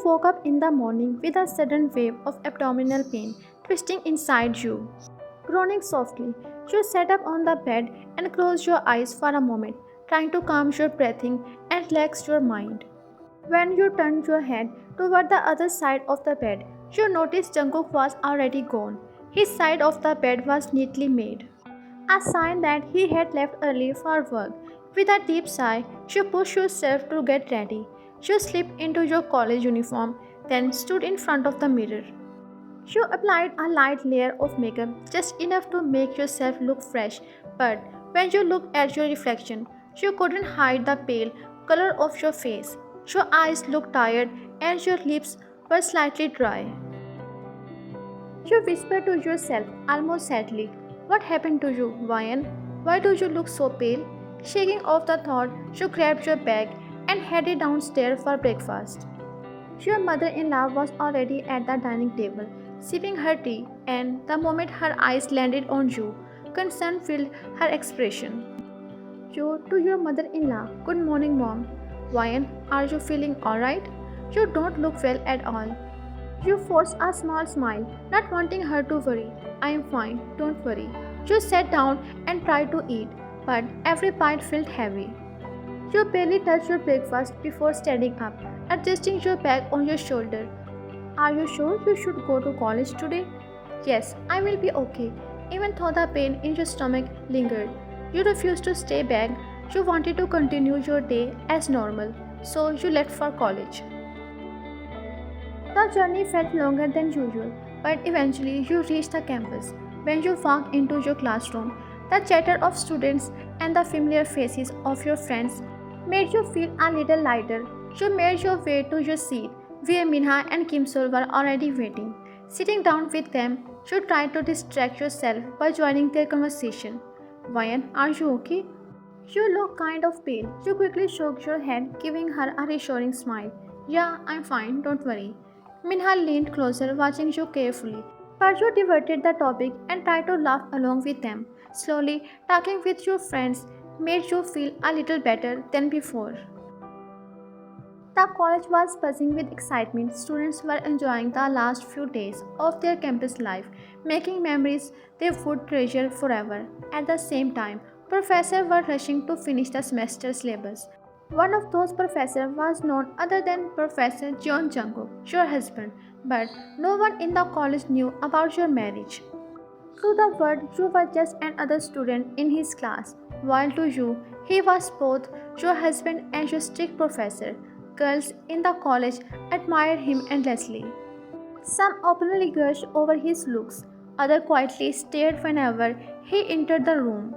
woke up in the morning with a sudden wave of abdominal pain twisting inside you. Groaning softly, you sat up on the bed and closed your eyes for a moment, trying to calm your breathing and relax your mind. When you turned your head toward the other side of the bed, you noticed Jungkook was already gone. His side of the bed was neatly made, a sign that he had left early for work. With a deep sigh, you pushed yourself to get ready. You slipped into your college uniform, then stood in front of the mirror. You applied a light layer of makeup, just enough to make yourself look fresh, but when you looked at your reflection, you couldn't hide the pale color of your face. Your eyes looked tired and your lips were slightly dry. You whispered to yourself, almost sadly, "What happened to you, Ryan? Why do you look so pale?" Shaking off the thought, you grabbed your bag and headed downstairs for breakfast. Your mother in law was already at the dining table, sipping her tea, and the moment her eyes landed on you, concern filled her expression. You to your mother in law, "Good morning, mom. Ryan, are you feeling alright? You don't look well at all." You forced a small smile, not wanting her to worry. "I am fine, don't worry." You sat down and tried to eat, but every bite felt heavy. You barely touched your breakfast before standing up, adjusting your bag on your shoulder. "Are you sure you should go to college today?" "Yes, I will be okay," even though the pain in your stomach lingered. You refused to stay back. You wanted to continue your day as normal, so you left for college. The journey felt longer than usual, but eventually you reached the campus. When you walked into your classroom, the chatter of students and the familiar faces of your friends made you feel a little lighter. You made your way to your seat, where Minha and Kim Sol were already waiting. Sitting down with them, you tried to distract yourself by joining their conversation. "Ryan, are you okay?" You look kind of pale. You quickly shook your head, giving her a reassuring smile. "Yeah, I'm fine, don't worry." Minha leaned closer, watching you carefully. But you diverted the topic and tried to laugh along with them. Slowly, talking with your friends made you feel a little better than before. The college was buzzing with excitement. Students were enjoying the last few days of their campus life, making memories they would treasure forever. At the same time, professors were rushing to finish the semester syllabus. One of those professors was none other than Professor John Jungkook, your husband, but no one in the college knew about your marriage. To the world, you were just another student in his class, while to you, he was both your husband and your strict professor. Girls in the college admired him endlessly. Some openly gushed over his looks, others quietly stared whenever he entered the room.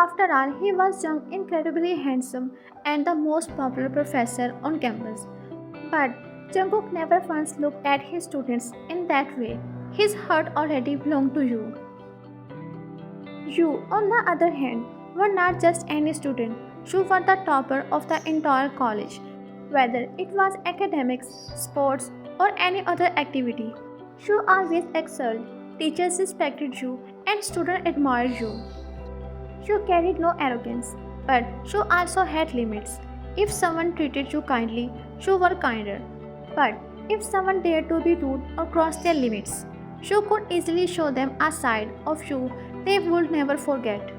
After all, he was young, incredibly handsome, and the most popular professor on campus. But Jungkook never once looked at his students in that way. His heart already belonged to you. You, on the other hand, were not just any student. You were the topper of the entire college. Whether it was academics, sports, or any other activity, you always excelled. Teachers respected you, and students admired you. You carried no arrogance, but you also had limits. If someone treated you kindly, you were kinder. But if someone dared to be rude or cross their limits, you could easily show them a side of you they would never forget.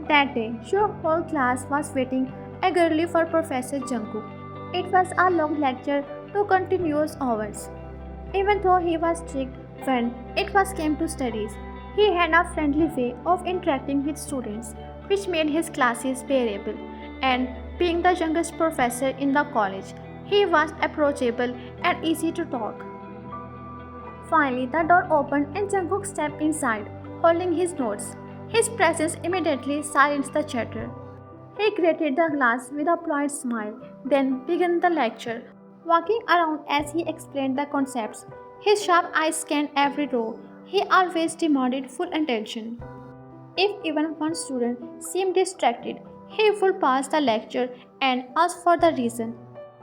That day, your whole class was waiting eagerly for Professor Jungkook. It was a long lecture to continuous hours. Even though he was strict when it was came to studies, he had a friendly way of interacting with students, which made his classes bearable. And being the youngest professor in the college, he was approachable and easy to talk. Finally, the door opened and Jungkook stepped inside, holding his notes. His presence immediately silenced the chatter. He greeted the class with a polite smile, then began the lecture. Walking around as he explained the concepts, his sharp eyes scanned every row. He always demanded full attention. If even one student seemed distracted, he would pause the lecture and ask for the reason.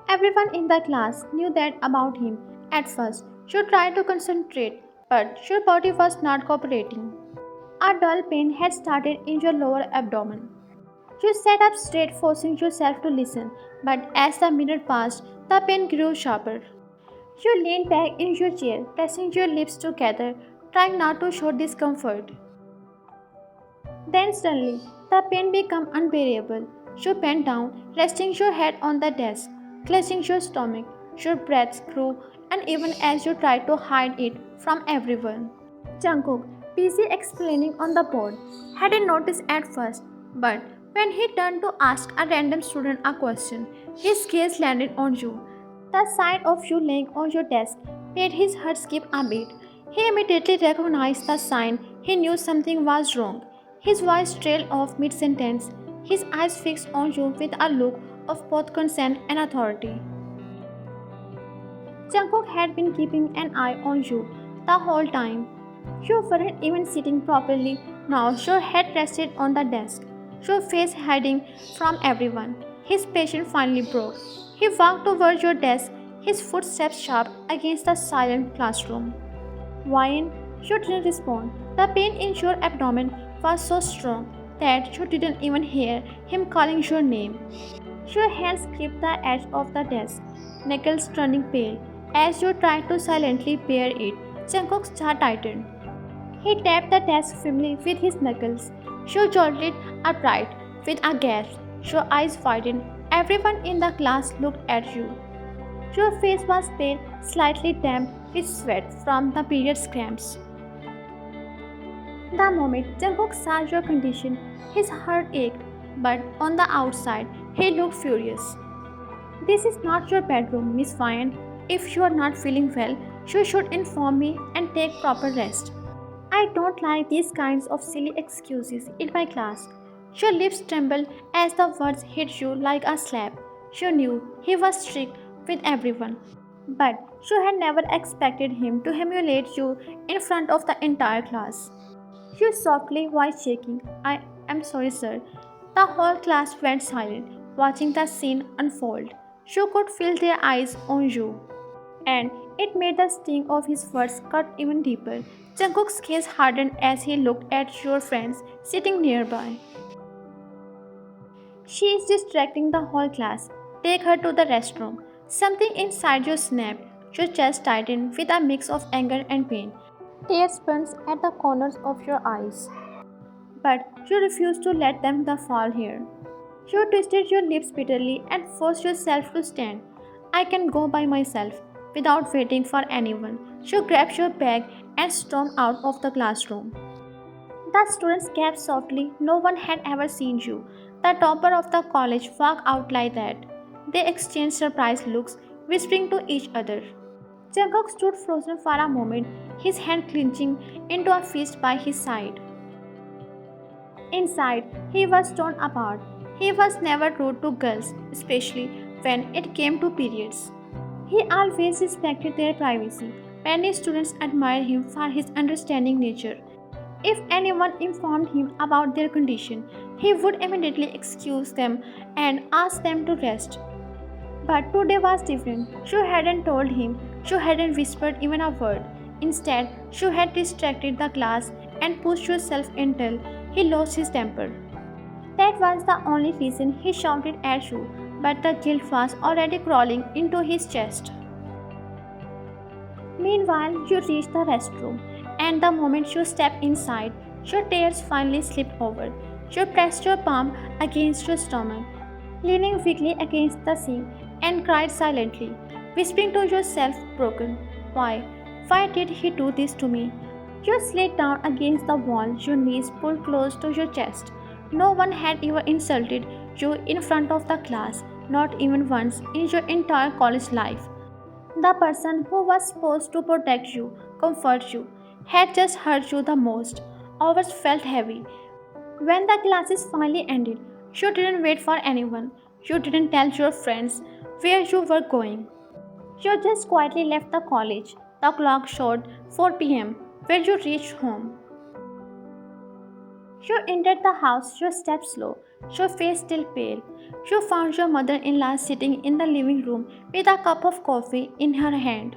Everyone in the class knew that about him. At first, you tried to concentrate, but your body was not cooperating. A dull pain had started in your lower abdomen. You sat up straight, forcing yourself to listen, but as the minute passed, the pain grew sharper. You lean back in your chair, pressing your lips together, trying not to show discomfort. Then suddenly, the pain becomes unbearable. You bend down, resting your head on the desk, clutching your stomach. Your breath grew, and even as you try to hide it from everyone. Jungkook, busy explaining on the board, hadn't noticed at first, but when he turned to ask a random student a question, his gaze landed on you. The sight of you laying on your desk made his heart skip a beat. He immediately recognized the sign. He knew something was wrong. His voice trailed off mid sentence, his eyes fixed on you with a look of both concern and authority. Jungkook had been keeping an eye on you the whole time. You weren't even sitting properly. Now your head rested on the desk, your face hiding from everyone. His patience finally broke. He walked toward your desk, his footsteps sharp against the silent classroom. Why? You didn't respond. The pain in your abdomen was so strong that you didn't even hear him calling your name. Your hands gripped the edge of the desk, knuckles turning pale. As you tried to silently bear it, Jungkook's jaw tightened. He tapped the desk firmly with his knuckles. You jolted upright with a gasp. Your eyes widened. Everyone in the class looked at you. Your face was pale, slightly damp with sweat from the period cramps. The moment Jungkook saw your condition, his heart ached, but on the outside, he looked furious. This is not your bedroom, Miss Fine. If you are not feeling well, you should inform me and take proper rest. I don't like these kinds of silly excuses in my class. Your lips trembled as the words hit you like a slap. You knew he was strict with everyone, but you had never expected him to humiliate you in front of the entire class. You softly, voice shaking, I am sorry, sir. The whole class went silent, watching the scene unfold. You could feel their eyes on you, and it made the sting of his words cut even deeper. Jungkook's gaze hardened as he looked at your friends sitting nearby. She is distracting the whole class. Take her to the restroom. Something inside you snapped. Your chest tightened with a mix of anger and pain. Tears burned at the corners of your eyes. But you refused to let them fall here. You twisted your lips bitterly and forced yourself to stand. I can go by myself without waiting for anyone. You grabbed your bag and stormed out of the classroom. The students gasped softly. No one had ever seen you, the topper of the college, walk out like that. They exchanged surprised looks, whispering to each other. Jungkook stood frozen for a moment, his hand clenching into a fist by his side. Inside, he was torn apart. He was never rude to girls, especially when it came to periods. He always respected their privacy. Many students admired him for his understanding nature. If anyone informed him about their condition, he would immediately excuse them and ask them to rest. But today was different. You hadn't told him, you hadn't whispered even a word. Instead, you had distracted the class and pushed yourself until he lost his temper. That was the only reason he shouted at you, but the guilt was already crawling into his chest. Meanwhile, you reached the restroom, and the moment you stepped inside, your tears finally slipped over. You pressed your palm against your stomach, leaning weakly against the sink, and cried silently, whispering to yourself, broken. Why? Why did he do this to me? You slid down against the wall, your knees pulled close to your chest. No one had ever insulted you in front of the class, not even once in your entire college life. The person who was supposed to protect you, comfort you, had just hurt you the most. Hours felt heavy. When the classes finally ended, you didn't wait for anyone. You didn't tell your friends where you were going. You just quietly left the college. The clock showed 4 p.m. where you reached home. You entered the house, your steps slow, your face still pale. You found your mother in law sitting in the living room with a cup of coffee in her hand.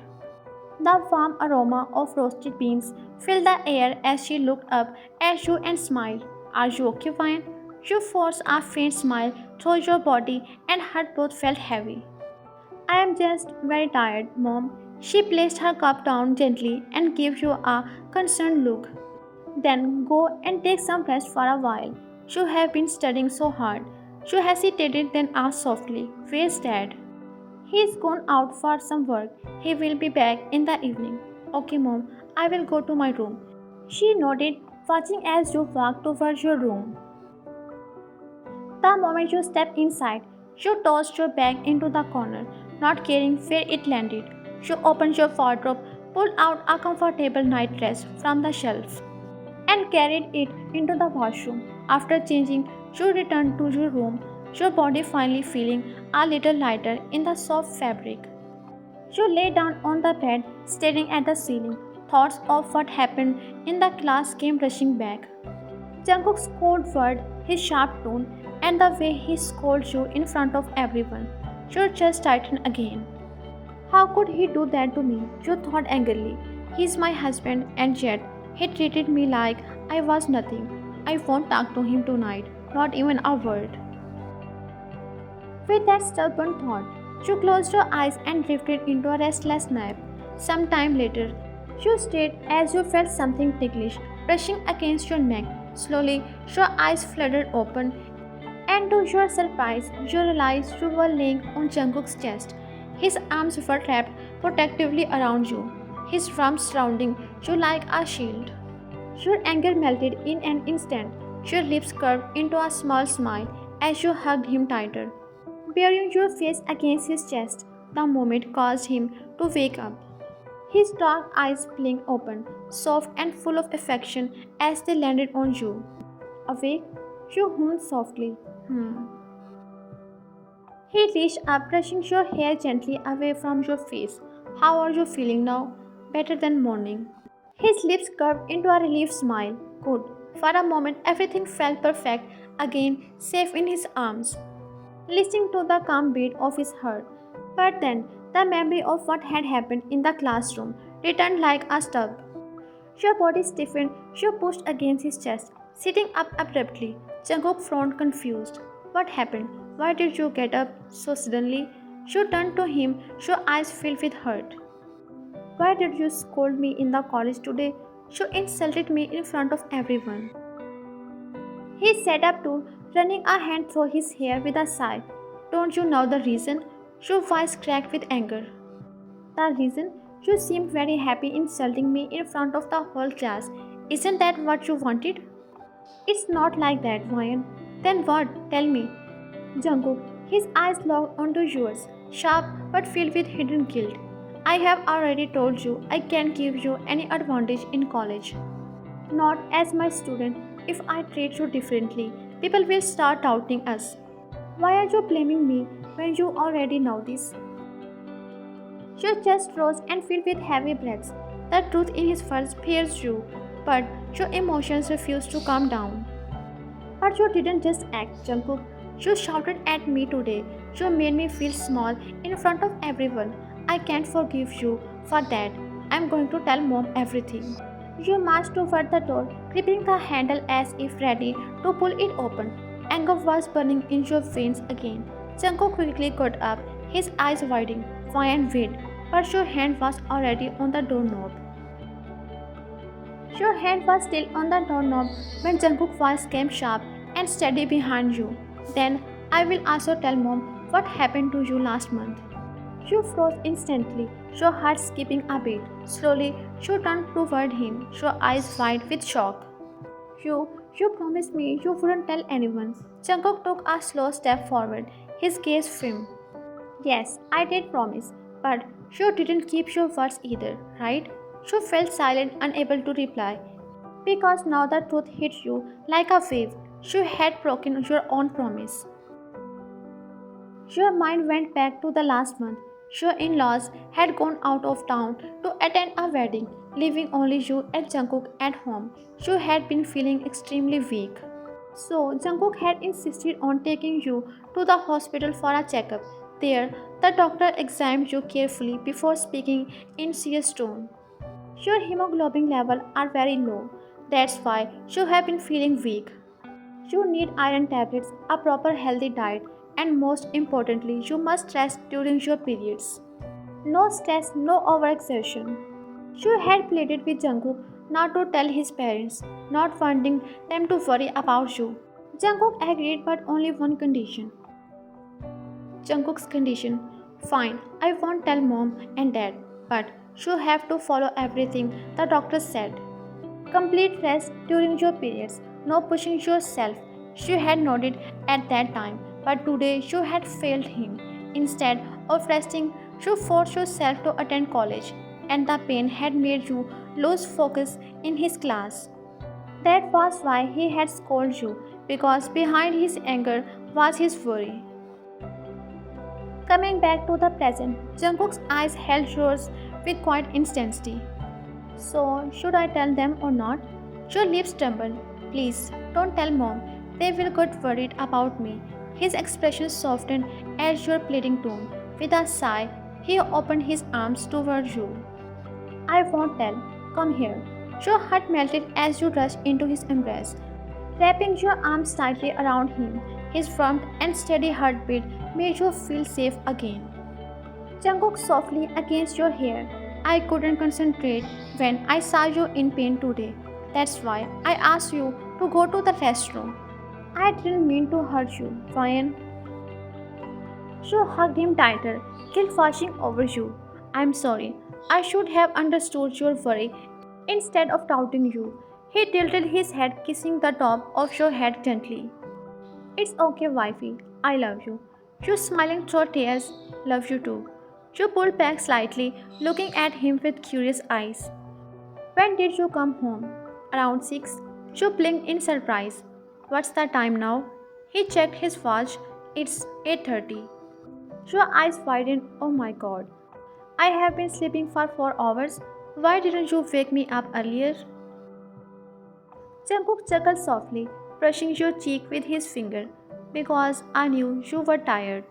The warm aroma of roasted beans filled the air as she looked up at you and smiled. Are you okay, Vine? You forced a faint smile through your body and her both felt heavy. I am just very tired, Mom. She placed her cup down gently and gave you a concerned look. Then go and take some rest for a while. You have been studying so hard. You hesitated, then asked softly, "Where's Dad?" "He's gone out for some work. He will be back in the evening." "Okay, Mom, I will go to my room." She nodded, watching as you walked towards your room. The moment you stepped inside, you tossed your bag into the corner, not caring where it landed. You opened your wardrobe, pulled out a comfortable night dress from the shelf, and carried it into the washroom. After changing, you returned to your room, your body finally feeling a little lighter in the soft fabric. You lay down on the bed, staring at the ceiling. Thoughts of what happened in the class came rushing back. Jungkook's cold word, his sharp tone, and the way he scolded you in front of everyone. Your chest tightened again. How could he do that to me? You thought angrily. He's my husband, and yet he treated me like I was nothing. I won't talk to him tonight, not even a word. With that stubborn thought, you closed your eyes and drifted into a restless nap. Some time later, you stayed as you felt something ticklish brushing against your neck. Slowly, your eyes fluttered open, and to your surprise, you realized you were laying on Jungkook's chest. His arms were wrapped protectively around you, his arms surrounding you like a shield. Your anger melted in an instant. Your lips curved into a small smile as you hugged him tighter. Burying your face against his chest, the moment caused him to wake up. His dark eyes blinked open, soft and full of affection as they landed on you. Awake, you hummed softly. Hmm. He reached up, brushing your hair gently away from your face. "How are you feeling now?" "Better than morning." His lips curved into a relieved smile. "Good." For a moment, everything felt perfect again, safe in his arms, listening to the calm beat of his heart. But then, the memory of what had happened in the classroom returned like a stub. Your body stiffened, you pushed against his chest, sitting up abruptly. Jungkook frowned confused. "What happened? Why did you get up so suddenly?" You turned to him, your eyes filled with hurt. "Why did you scold me in the college today? You insulted me in front of everyone." He sat up too, running a hand through his hair with a sigh. "Don't you know the reason?" Your voice cracked with anger. "The reason? You seemed very happy insulting me in front of the whole class. Isn't that what you wanted?" "It's not like that, Ryan." "Then what? Tell me." Jungkook, his eyes locked onto yours, sharp but filled with hidden guilt. "I have already told you I can't give you any advantage in college. Not as my student. If I treat you differently, people will start doubting us. Why are you blaming me when you already know this?" Your chest rose and filled with heavy breaths. The truth in his words pierced you, but your emotions refused to calm down. "But you didn't just act, Jungkook. You shouted at me today. You made me feel small in front of everyone. I can't forgive you for that. I'm going to tell Mom everything." You marched toward the door, gripping the handle as if ready to pull it open. Anger was burning in your veins again. Jungkook quickly got up, his eyes widening. "Fine, wait." But your hand was already on the doorknob. Your hand was still on the doorknob when Jungkook's voice came sharp and steady behind you. "Then I will also tell Mom what happened to you last month." You froze instantly, your heart skipping a beat. Slowly, you turned toward him, your eyes wide with shock. You promised me you wouldn't tell anyone." Jungkook took a slow step forward, his gaze firm. "Yes, I did promise, but you didn't keep your words either, right?" You felt silent, unable to reply. Because now the truth hit you like a wave. You had broken your own promise. Your mind went back to the last month. Your in-laws had gone out of town to attend a wedding, leaving only you and Jungkook at home. You had been feeling extremely weak. So Jungkook had insisted on taking you to the hospital for a checkup. There, the doctor examined you carefully before speaking in serious tone. "Your hemoglobin levels are very low. That's why you have been feeling weak. You need iron tablets, a proper healthy diet, and most importantly, you must rest during your periods." No stress, no overexertion. Shu had pleaded with Jungkook not to tell his parents, not wanting them to worry about Shu. Jungkook agreed, but only one condition. Jungkook's condition: fine, I won't tell mom and dad, but you have to follow everything the doctor said. Complete rest during your periods, no pushing yourself. She had nodded at that time, but today she had failed him. Instead of resting, you forced yourself to attend college, and the pain had made you lose focus in his class. That was why he had scolded you, because behind his anger was his worry. Coming back to the present, Jungkook's eyes held yours with quiet intensity. So, should I tell them or not? Your lips trembled. Please, don't tell mom. They will get worried about me. His expression softened at your pleading tone. With a sigh, he opened his arms toward you. I won't tell. Come here. Your heart melted as you rushed into his embrace. Wrapping your arms tightly around him, his warmth and steady heartbeat made you feel safe again. Jungkook softly against your hair. I couldn't concentrate when I saw you in pain today. That's why I asked you to go to the restroom. I didn't mean to hurt you, Ryan. She hugged him tighter, guilt washing over you. I'm sorry. I should have understood your worry instead of doubting you. He tilted his head, kissing the top of your head gently. It's okay, wifey. I love you. You smiling through tears. Love you too. You pulled back slightly, looking at him with curious eyes. When did you come home? Around 6. You blinked in surprise. What's the time now? He checked his watch. It's 8:30. Your eyes widened. Oh my god. I have been sleeping for 4 hours. Why didn't you wake me up earlier? Jungkook chuckled softly, brushing your cheek with his finger. Because I knew you were tired,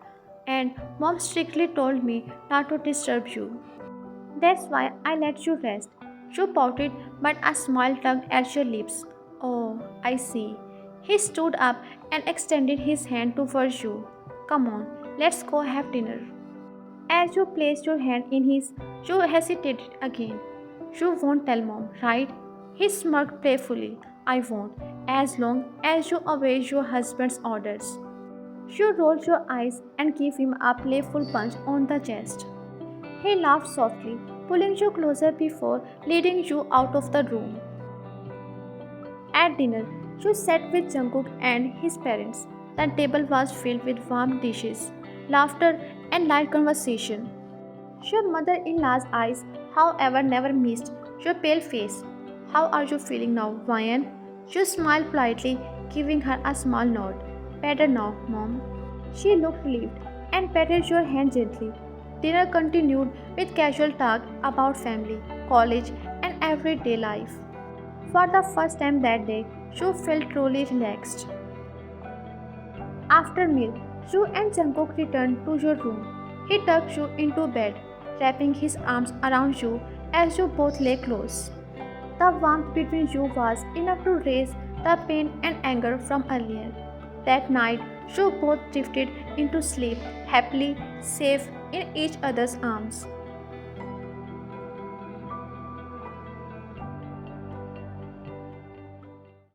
and mom strictly told me not to disturb you. That's why I let you rest. You pouted, but a smile tugged at your lips. Oh, I see. He stood up and extended his hand towards you. Come on, let's go have dinner. As you placed your hand in his, you hesitated again. You won't tell mom, right? He smirked playfully. I won't, as long as you obey your husband's orders. You rolled your eyes and gave him a playful punch on the chest. He laughed softly, pulling you closer before leading you out of the room. At dinner, you sat with Jungkook and his parents. The table was filled with warm dishes, laughter, and light conversation. Your mother-in-law's eyes, however, never missed your pale face. How are you feeling now, Ryan? You smiled politely, giving her a small nod. Better now, Mom. She looked relieved and patted your hand gently. Dinner continued with casual talk about family, college, and everyday life. For the first time that day, you felt truly relaxed. After meal, you and Jungkook returned to your room. He tucked you into bed, wrapping his arms around you as you both lay close. The warmth between you was enough to raise the pain and anger from earlier. That night, you both drifted into sleep, happily safe in each other's arms.